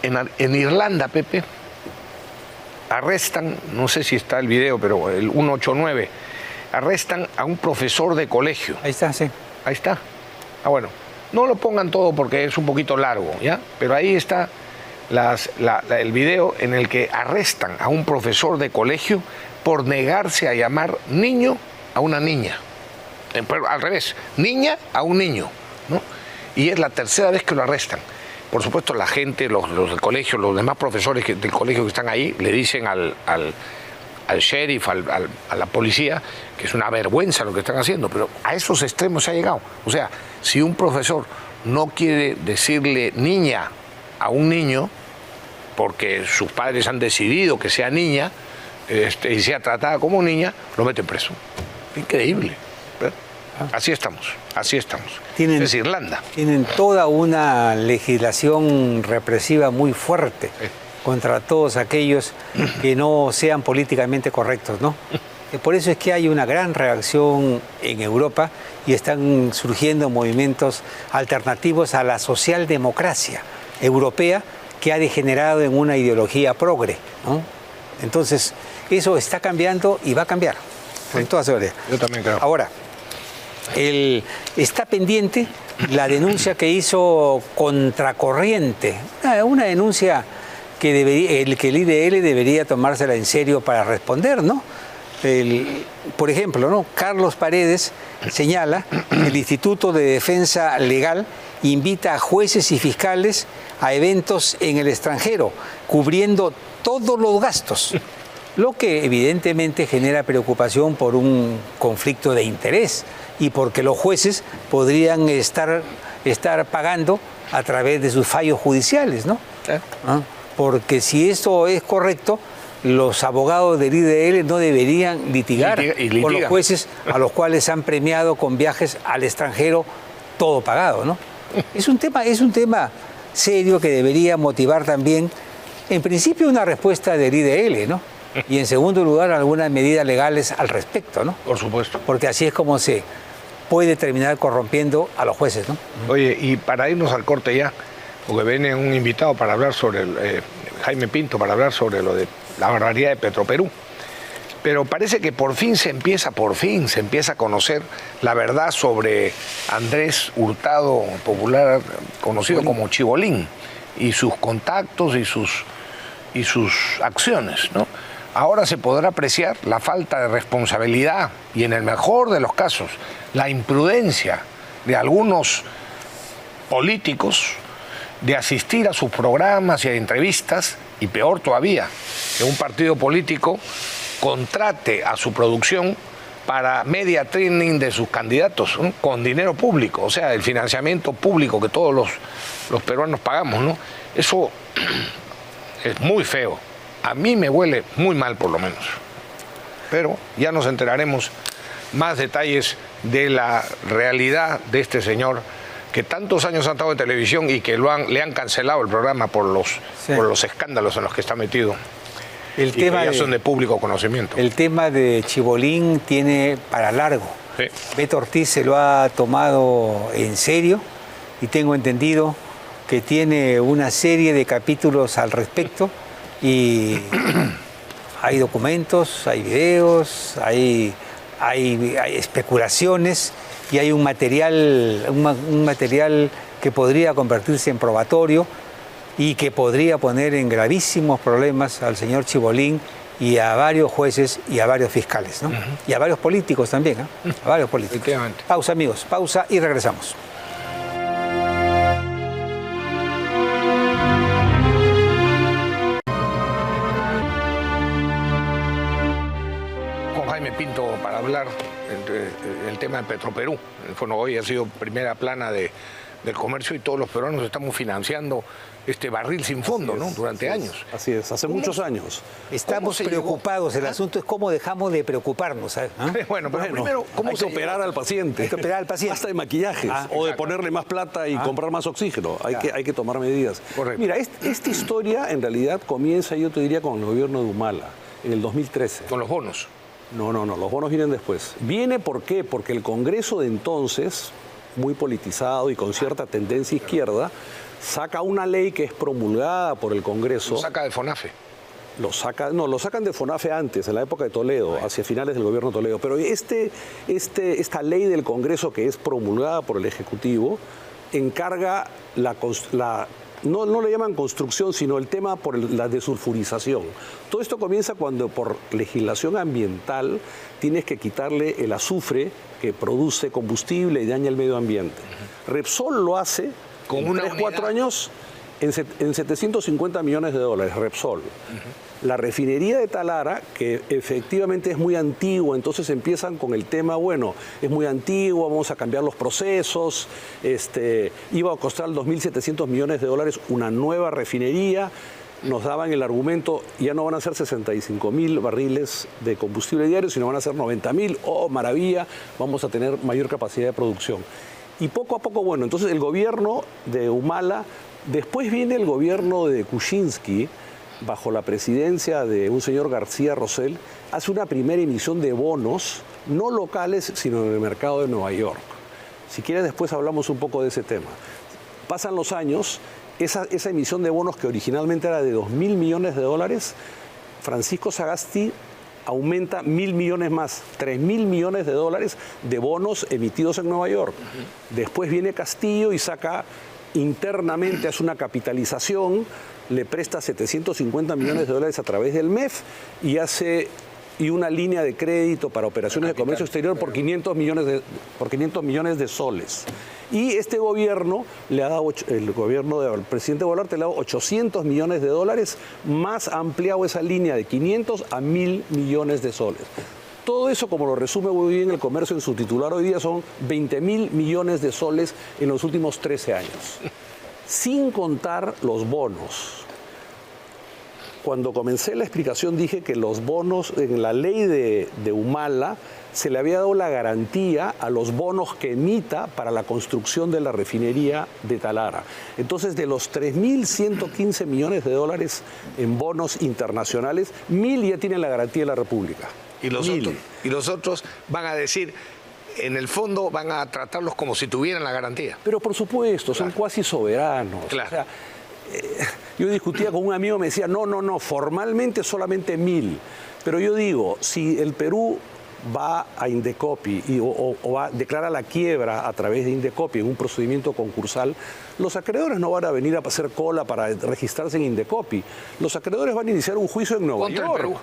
en Irlanda, Pepe, arrestan, no sé si está el video, pero el 189, arrestan a un profesor de colegio. Ahí está, sí. Ahí está. Ah, bueno, no lo pongan todo porque es un poquito largo, ¿ya? Pero ahí está el video en el que arrestan a un profesor de colegio por negarse a llamar niño a una niña. Pero al revés, niña a un niño, ¿no? Y es la tercera vez que lo arrestan. Por supuesto, la gente, los del colegio, los demás profesores del colegio que están ahí, le dicen al sheriff, a la policía, que es una vergüenza lo que están haciendo, pero a esos extremos se ha llegado. O sea, si un profesor no quiere decirle niña a un niño, porque sus padres han decidido que sea niña, y sea tratada como niña, lo meten preso. Increíble. Así estamos. Es Irlanda. Tienen toda una legislación represiva muy fuerte contra todos aquellos que no sean políticamente correctos, ¿no? Por eso es que hay una gran reacción en Europa y están surgiendo movimientos alternativos a la socialdemocracia europea que ha degenerado en una ideología progre, ¿no? Entonces, eso está cambiando y va a cambiar, con toda seguridad. Yo también creo. Ahora, está pendiente la denuncia que hizo Contracorriente, una denuncia que el IDL debería tomársela en serio para responder, ¿no? Por ejemplo, ¿no? Carlos Paredes señala que el Instituto de Defensa Legal invita a jueces y fiscales a eventos en el extranjero, cubriendo todos los gastos, lo que evidentemente genera preocupación por un conflicto de interés y porque los jueces podrían estar pagando a través de sus fallos judiciales, ¿no? Porque si esto es correcto, los abogados del IDL no deberían litigar con los jueces a los cuales han premiado con viajes al extranjero, todo pagado, ¿no? Es un tema serio que debería motivar también, en principio, una respuesta del IDL, ¿no? Y en segundo lugar, algunas medidas legales al respecto, ¿no? Por supuesto. Porque así es como se puede terminar corrompiendo a los jueces, ¿no? Oye, y para irnos al corte ya, porque viene un invitado para hablar sobre Jaime Pinto, para hablar sobre lo de la barbaridad de Petroperú. Pero parece que por fin se empieza a conocer la verdad sobre Andrés Hurtado, popular, conocido como Chibolín, y sus contactos y sus acciones, ¿no? Ahora se podrá apreciar la falta de responsabilidad y, en el mejor de los casos, la imprudencia de algunos políticos de asistir a sus programas y a entrevistas, y peor todavía, que un partido político contrate a su producción para media training de sus candidatos, ¿no? Con dinero público, o sea, el financiamiento público que todos los peruanos pagamos, ¿no? Eso es muy feo. A mí me huele muy mal, por lo menos. Pero ya nos enteraremos más detalles de la realidad de este señor que tantos años ha estado en televisión y que le han cancelado el programa por los escándalos en los que está metido. El tema que ya son de público conocimiento. El tema de Chibolín tiene para largo. Sí. Beto Ortiz se lo ha tomado en serio y tengo entendido que tiene una serie de capítulos al respecto y hay documentos, hay videos, hay especulaciones y hay un material que podría convertirse en probatorio y que podría poner en gravísimos problemas al señor Chibolín y a varios jueces y a varios fiscales, ¿no? Y a varios políticos también, ¿eh? A varios políticos. Pausa, amigos, pausa y regresamos. Con Jaime Pinto para hablar del tema de Petroperú. Bueno, hoy ha sido primera plana del comercio y todos los peruanos estamos financiando este barril sin fondo, ¿no? Durante años. Así es, hace muchos años. Estamos preocupados, el asunto es cómo dejamos de preocuparnos, ¿sabes? Bueno, primero, ¿cómo hay que operar al paciente? Hay que operar al paciente. Hasta de maquillajes, o de ponerle más plata y comprar más oxígeno. Hay que tomar medidas. Correcto. Mira, esta historia en realidad comienza, yo te diría, con el gobierno de Humala, en el 2013. Con los bonos. No, los bonos vienen después. ¿Viene por qué? Porque el Congreso de entonces, muy politizado y con cierta tendencia izquierda, saca una ley que es promulgada por el Congreso. Lo saca de FONAFE. Lo sacan de FONAFE antes, en la época de Toledo, hacia finales del gobierno de Toledo. Pero esta ley del Congreso que es promulgada por el Ejecutivo encarga no le llaman construcción, sino el tema por la desulfurización. Todo esto comienza cuando por legislación ambiental tienes que quitarle el azufre que produce combustible y daña el medio ambiente. Repsol lo hace con en 3-4 años en 750 millones de dólares, Repsol. La refinería de Talara, que efectivamente es muy antigua, entonces empiezan con el tema, bueno, es muy antiguo, vamos a cambiar los procesos, iba a costar 2.700 millones de dólares una nueva refinería, nos daban el argumento, ya no van a ser 65.000 barriles de combustible diario, sino van a ser 90.000, oh, maravilla, vamos a tener mayor capacidad de producción. Y poco a poco, bueno, entonces el gobierno de Humala, después viene el gobierno de Kuczynski, bajo la presidencia de un señor García Rosell, hace una primera emisión de bonos, no locales, sino en el mercado de Nueva York. Si quieres, después hablamos un poco de ese tema. Pasan los años, esa emisión de bonos que originalmente era de 2.000 millones de dólares, Francisco Sagasti aumenta 1.000 millones más, 3.000 millones de dólares de bonos emitidos en Nueva York. Después viene Castillo y saca internamente, hace una capitalización, le presta 750 millones de dólares a través del MEF y una línea de crédito para operaciones de comercio exterior por 500 millones de soles. Y este gobierno le ha dado, el gobierno del presidente Boluarte le ha dado 800 millones de dólares, más ha ampliado esa línea de 500 a 1.000 millones de soles. Todo eso, como lo resume muy bien el comercio en su titular hoy día, son 20.000 millones de soles en los últimos 13 años. Sin contar los bonos. Cuando comencé la explicación dije que los bonos, en la ley de Humala, se le había dado la garantía a los bonos que emita para la construcción de la refinería de Talara. Entonces, de los 3.115 millones de dólares en bonos internacionales, 1.000 ya tienen la garantía de la República. Y los otros van a decir, en el fondo van a tratarlos como si tuvieran la garantía. Pero por supuesto, son cuasi soberanos. Claro. O sea, yo discutía con un amigo, me decía, no, formalmente solamente 1.000. Pero yo digo, si el Perú va a Indecopi o va a declarar la quiebra a través de Indecopi en un procedimiento concursal, los acreedores no van a venir a hacer cola para registrarse en Indecopi. Los acreedores van a iniciar un juicio en Nueva York.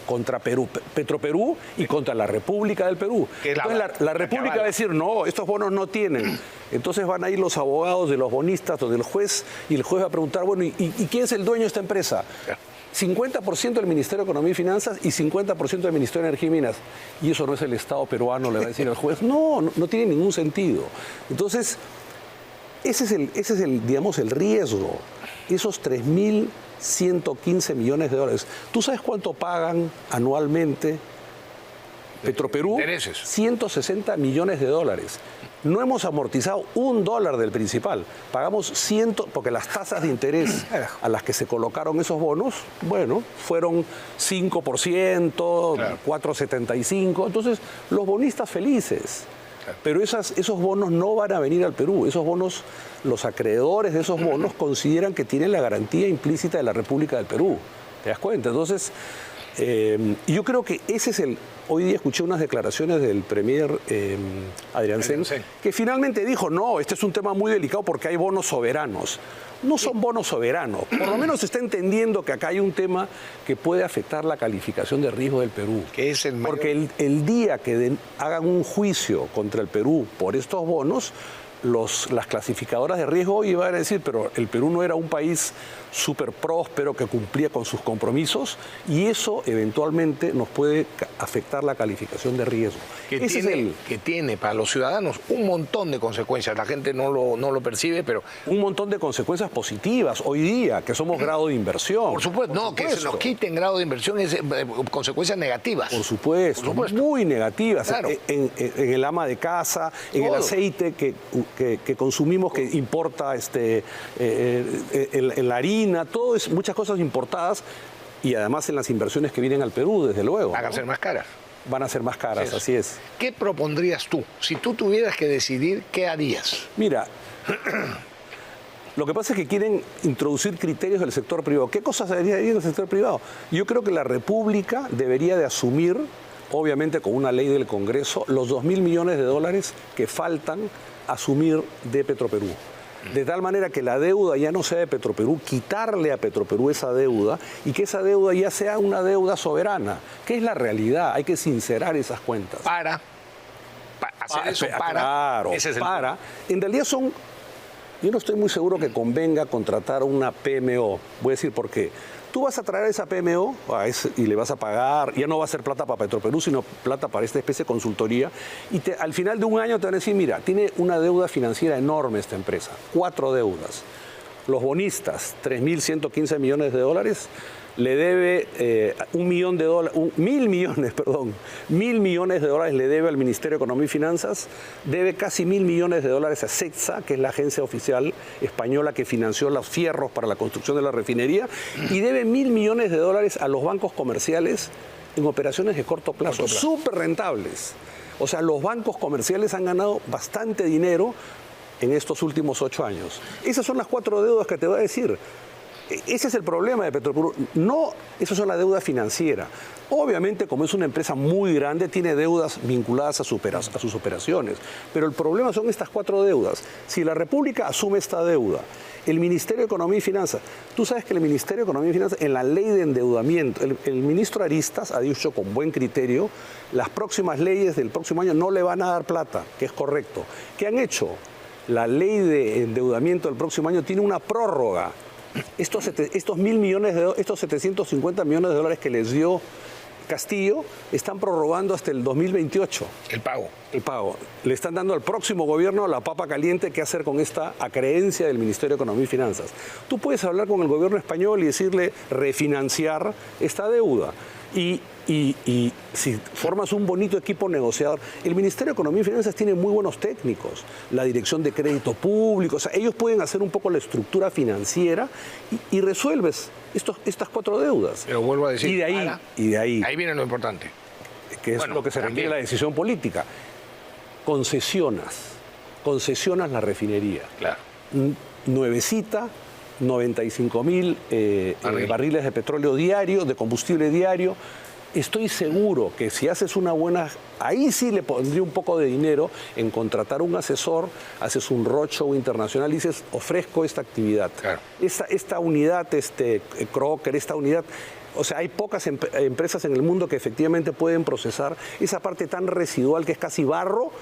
Contra Perú, Petroperú y contra la República del Perú. Entonces la República va a decir, no, estos bonos no tienen. Entonces van a ir los abogados de los bonistas o del juez y el juez va a preguntar, bueno, ¿y quién es el dueño de esta empresa? 50% del Ministerio de Economía y Finanzas y 50% del Ministerio de Energía y Minas. Y eso no es el Estado peruano, le va a decir al juez. No tiene ningún sentido. Entonces, ese es digamos, el riesgo. Esos 3.115 millones de dólares. ¿Tú sabes cuánto pagan anualmente Petroperú? Intereses. 160 millones de dólares. No hemos amortizado $1 del principal. Pagamos porque las tasas de interés a las que se colocaron esos bonos, bueno, fueron 5%, 4,75%. Entonces, los bonistas felices. Pero esos bonos no van a venir al Perú. Esos bonos, los acreedores de esos bonos consideran que tienen la garantía implícita de la República del Perú. ¿Te das cuenta? Entonces, Yo creo que ese es el... Hoy día escuché unas declaraciones del premier Adrián Sen, que finalmente dijo, no, este es un tema muy delicado porque hay bonos soberanos. No son bonos soberanos. Por lo menos se está entendiendo que acá hay un tema que puede afectar la calificación de riesgo del Perú. Que es el mayor... Porque el día que hagan un juicio contra el Perú por estos bonos, las clasificadoras de riesgo hoy van a decir, pero el Perú no era un país súper próspero que cumplía con sus compromisos y eso eventualmente nos puede afectar la calificación de riesgo. Que tiene para los ciudadanos un montón de consecuencias. La gente no lo percibe, pero... Un montón de consecuencias positivas hoy día, que somos grado de inversión. Por supuesto, que se nos quiten grado de inversión es consecuencias negativas. Por supuesto, muy negativas. Claro. En el ama de casa, en el aceite que consumimos, que importa en la harina, muchas cosas importadas y además en las inversiones que vienen al Perú, desde luego. Van a ser más caras. Van a ser más caras, sí, así es. ¿Qué propondrías tú? Si tú tuvieras que decidir, ¿qué harías? Mira, lo que pasa es que quieren introducir criterios del sector privado. ¿Qué cosas debería ir en el sector privado? Yo creo que la República debería de asumir, obviamente con una ley del Congreso, los 2.000 millones de dólares que faltan asumir de Petroperú. De tal manera que la deuda ya no sea de Petroperú, quitarle a Petroperú esa deuda y que esa deuda ya sea una deuda soberana, que es la realidad. Hay que sincerar esas cuentas. Hacer eso para. Claro, ese es para. En realidad yo no estoy muy seguro que convenga contratar una PMO. Voy a decir por qué. Tú vas a traer esa PMO y le vas a pagar, ya no va a ser plata para Petroperú, sino plata para esta especie de consultoría, y al final de un año te van a decir, mira, tiene una deuda financiera enorme esta empresa, 4 deudas. Los bonistas, 3.115 millones de dólares, le debe $1.000 millones de dólares le debe al Ministerio de Economía y Finanzas, debe casi $1.000 millones de dólares a CETSA, que es la agencia oficial española que financió los fierros para la construcción de la refinería, y debe $1.000 millones de dólares a los bancos comerciales en operaciones de corto plazo, súper rentables. O sea, los bancos comerciales han ganado bastante dinero en estos últimos 8 años. Esas son las 4 deudas que te voy a decir. Ese es el problema de Petroperú. No, esas son la deuda financiera. Obviamente, como es una empresa muy grande, tiene deudas vinculadas a sus operaciones. Pero el problema son estas 4 deudas. Si la República asume esta deuda, el Ministerio de Economía y Finanzas, tú sabes que el Ministerio de Economía y Finanzas, en la ley de endeudamiento, el ministro Aristas ha dicho con buen criterio, las próximas leyes del próximo año no le van a dar plata, que es correcto. ¿Qué han hecho? La ley de endeudamiento del próximo año tiene una prórroga. Estos 750 millones de dólares que les dio Castillo están prorrogando hasta el 2028. El pago. El pago. Le están dando al próximo gobierno la papa caliente qué hacer con esta acreencia del Ministerio de Economía y Finanzas. Tú puedes hablar con el gobierno español y decirle refinanciar esta deuda. Y si formas un bonito equipo negociador, el Ministerio de Economía y Finanzas tiene muy buenos técnicos, la Dirección de Crédito Público, o sea, ellos pueden hacer un poco la estructura financiera y resuelves estas 4 deudas. Pero vuelvo a decir, y de ahí viene lo importante. Que es lo que se requiere la decisión política. Concesionas la refinería. Claro. Nuevecita, 95.000 barriles de petróleo diario, de combustible diario. Estoy seguro que si haces una buena... Ahí sí le pondría un poco de dinero en contratar un asesor, haces un roadshow internacional y dices, ofrezco esta actividad. Claro. Esta unidad, Crocker, esta unidad... O sea, hay pocas empresas en el mundo que efectivamente pueden procesar esa parte tan residual que es casi barro.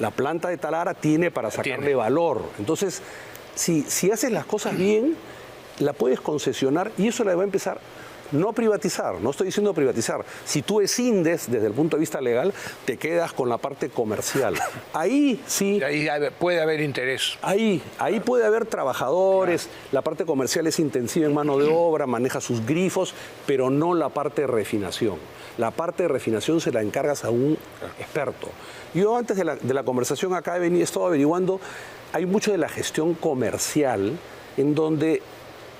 La planta de Talara tiene para sacarle valor. Entonces... Si haces las cosas bien, la puedes concesionar y eso la va a empezar no privatizar, no estoy diciendo privatizar. Si tú escindes desde el punto de vista legal, te quedas con la parte comercial. Ahí sí... Y ahí puede haber interés. Ahí puede haber trabajadores, la parte comercial es intensiva en mano de obra, maneja sus grifos, pero no la parte de refinación. La parte de refinación se la encargas a un experto. Yo antes de la conversación acá he estado averiguando, hay mucho de la gestión comercial en donde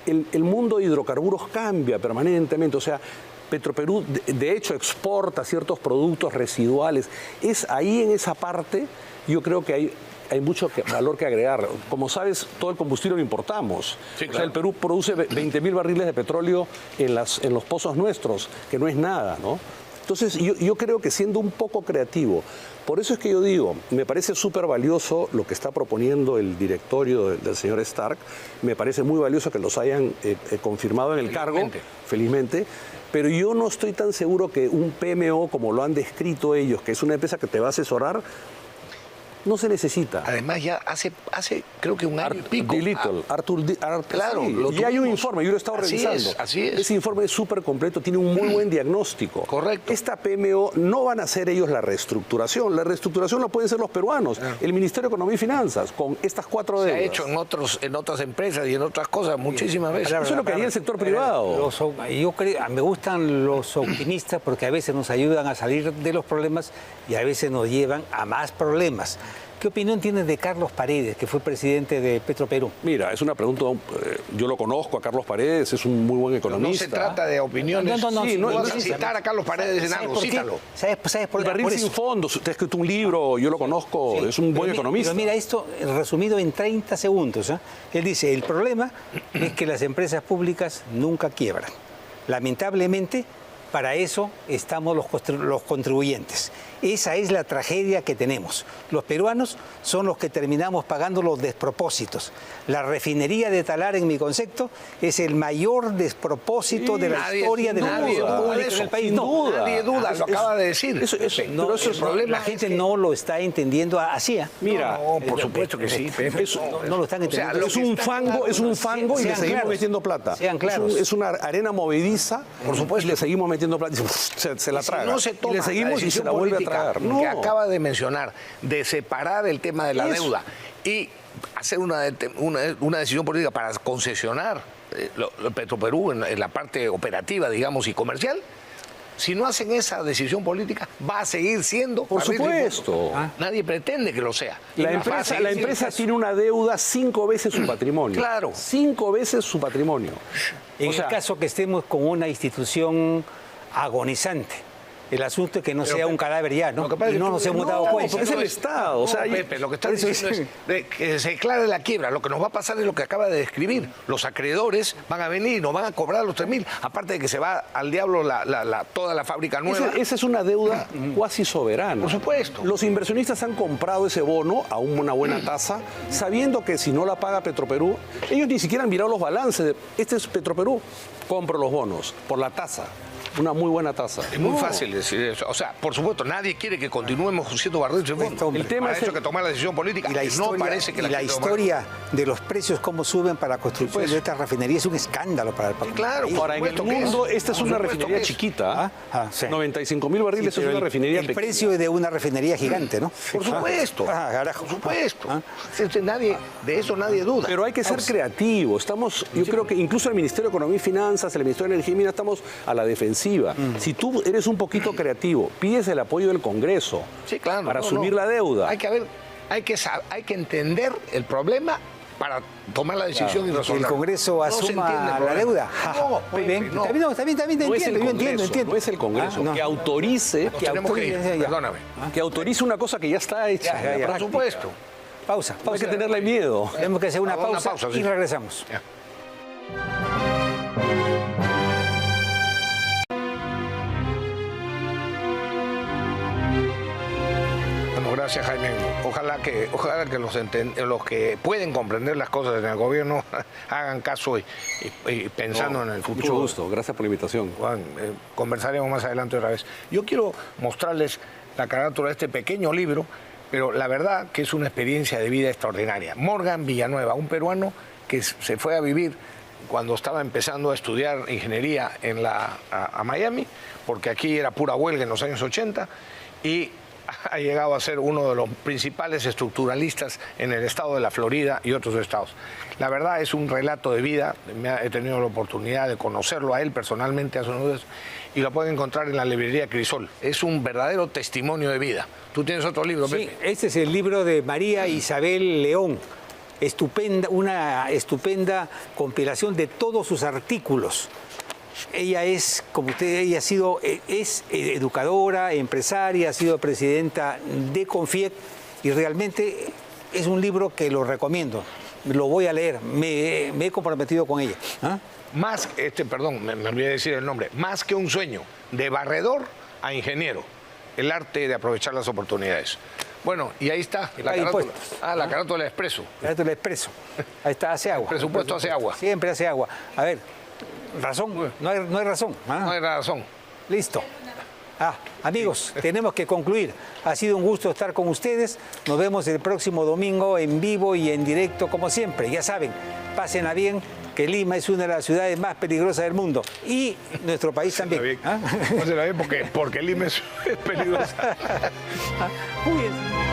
el mundo de hidrocarburos cambia permanentemente. O sea, Petroperú de hecho exporta ciertos productos residuales. Es ahí en esa parte, yo creo que hay mucho valor que agregar. Como sabes, todo el combustible lo importamos. Sí, claro. O sea, el Perú produce 20.000 barriles de petróleo en los pozos nuestros, que no es nada, ¿no? Entonces, yo creo que siendo un poco creativo, por eso es que yo digo, me parece súper valioso lo que está proponiendo el directorio del señor Stark, me parece muy valioso que los hayan confirmado en el cargo, felizmente, pero yo no estoy tan seguro que un PMO, como lo han descrito ellos, que es una empresa que te va a asesorar, no se necesita. Además, ya hace creo que un año y pico. Claro, sí, ya hay un informe, yo lo he estado revisando. Así es. Ese informe es súper completo, tiene un muy buen diagnóstico. Correcto. Esta PMO no van a hacer ellos la reestructuración la pueden hacer los peruanos. El Ministerio de Economía y Finanzas, con estas 4 deudas. Se ha hecho en otras empresas y en otras cosas muchísimas veces. Eso es lo que haría el sector privado. Yo creo, me gustan los optimistas porque a veces nos ayudan a salir de los problemas y a veces nos llevan a más problemas. ¿Qué opinión tienes de Carlos Paredes, que fue presidente de Petroperú? Mira, es una pregunta, yo lo conozco a Carlos Paredes, es un muy buen economista. No se trata de opiniones. No vas a citar a Carlos Paredes en algo, cítalo. ¿Sabes por El barril sin fondo, usted ha escrito un libro, yo lo conozco, es un buen economista. Pero mira esto resumido en 30 segundos. Él dice, el problema es que las empresas públicas nunca quiebran. Lamentablemente, para eso estamos los contribuyentes. Esa es la tragedia que tenemos. Los peruanos son los que terminamos pagando los despropósitos. La refinería de Talara, en mi concepto, es el mayor despropósito de la historia de la del país. Nadie duda, lo acaba de decir. Pero eso es el problema. La gente no lo está entendiendo así. Mira, por supuesto que sí. No lo están entendiendo. Es un fango y le seguimos metiendo plata. Sean claros. Es una arena movediza, por supuesto, y le seguimos metiendo plata y se la traga. Y le seguimos y se la vuelve a tragar. Que acaba de mencionar, de separar el tema de la deuda y hacer una decisión política para concesionar Petroperú en la parte operativa, digamos, y comercial. Si no hacen esa decisión política, va a seguir siendo. Por supuesto. Nadie pretende que lo sea. La empresa tiene una deuda 5 veces su patrimonio. Claro. 5 veces su patrimonio. En el caso que estemos con una institución agonizante. El asunto es que no sea un cadáver ya, ¿no? Y no nos hemos dado cuenta. Porque es el Estado. Pepe, lo que está diciendo es que se declare la quiebra. Lo que nos va a pasar es lo que acaba de describir. Los acreedores van a venir y nos van a cobrar los 3.000. Aparte de que se va al diablo toda la fábrica nueva. Esa es una deuda cuasi soberana. Por supuesto. Los inversionistas han comprado ese bono a una buena tasa, sabiendo que si no la paga Petroperú, ellos ni siquiera han mirado los balances. Este es Petroperú, compro los bonos por la tasa. Una muy buena tasa. Es muy fácil decir eso. O sea, por supuesto, nadie quiere que continuemos siendo barriles de fondo. El tema es eso que tomar la decisión política. Y la historia, no parece que la historia de los precios, cómo suben para la construcción de estas refinerías, es un escándalo para el país. Claro, ahora en el mundo esta es una refinería chiquita. Sí. 95.000 barriles es una refinería pequeña. El precio de una refinería gigante, ¿no? Por supuesto. Carajo. Por supuesto. De eso nadie duda. Pero hay que ser creativo. Yo creo que incluso el Ministerio de Economía y Finanzas, el Ministerio de Energía y Minas, estamos a la defensiva. Si tú eres un poquito creativo, pides el apoyo del Congreso para asumir la deuda. Hay que entender el problema para tomar la decisión y resolverlo. Que el Congreso asuma la deuda. No, muy bien. Está bien, entiendo. No es el Congreso que autorice, perdóname. Que autorice una cosa que ya está hecha. Por supuesto. Pausa. No hay que tenerle miedo. Tenemos que hacer una pausa y regresamos. Ya. Gracias, Jaime. Ojalá que los que pueden comprender las cosas en el gobierno hagan caso y pensando en el futuro. Mucho gusto, gracias por la invitación. Juan, conversaremos más adelante otra vez. Yo quiero mostrarles la carátula de este pequeño libro, pero la verdad que es una experiencia de vida extraordinaria. Morgan Villanueva, un peruano que se fue a vivir cuando estaba empezando a estudiar ingeniería a Miami, porque aquí era pura huelga en los años 80, y ha llegado a ser uno de los principales estructuralistas en el estado de la Florida y otros estados. La verdad es un relato de vida, he tenido la oportunidad de conocerlo a él personalmente hace unos días, y lo pueden encontrar en la librería Crisol. Es un verdadero testimonio de vida. ¿Tú tienes otro libro, Pepe? Sí, este es el libro de María Isabel León. Una estupenda compilación de todos sus artículos. Ella es, como usted, es educadora, empresaria, ha sido presidenta de Confiec y realmente es un libro que lo recomiendo. Lo voy a leer, me he comprometido con ella. ¿Ah? Más, perdón, me olvidé decir el nombre, Más que un sueño, de barredor a ingeniero, el arte de aprovechar las oportunidades. Bueno, y ahí está, la carátula. La carátula del Expreso. La carátula del Expreso. Ahí está, hace agua. El presupuesto hace agua. Siempre hace agua. A ver, razón, no hay razón. No hay razón. Listo. Amigos, tenemos que concluir. Ha sido un gusto estar con ustedes. Nos vemos el próximo domingo en vivo y en directo como siempre. Ya saben, pásenla bien, que Lima es una de las ciudades más peligrosas del mundo. Y nuestro país también. Pásenla bien porque Lima es peligrosa. Cuídense.